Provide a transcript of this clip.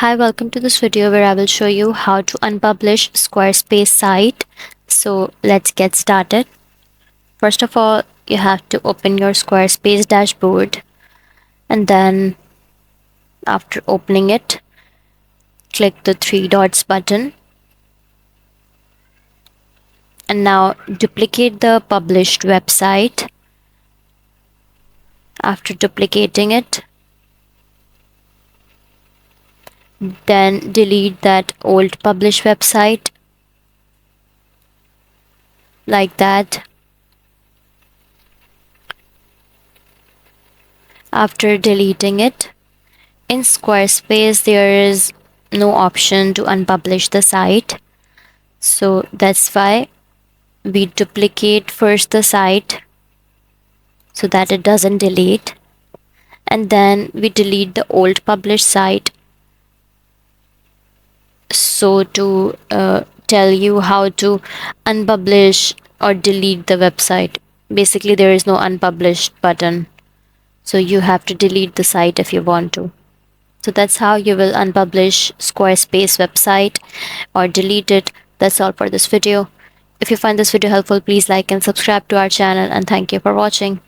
Hi, welcome to this video where I will show you how to unpublish Squarespace site. So let's get started. First of all, you have to open your Squarespace dashboard, and then after opening it, click the three dots button, and now duplicate the published website. After duplicating it, then delete that old published website like that. After deleting it, in Squarespace there is no option to unpublish the site, so that's why we duplicate first the site so that it doesn't delete, and then we delete the old published site. So to tell you how to unpublish or delete the website, basically there is no unpublished button, so you have to delete the site if you want to. So that's how you will unpublish Squarespace website or delete it. That's all for this video. If you find this video helpful, please like and subscribe to our channel, and thank you for watching.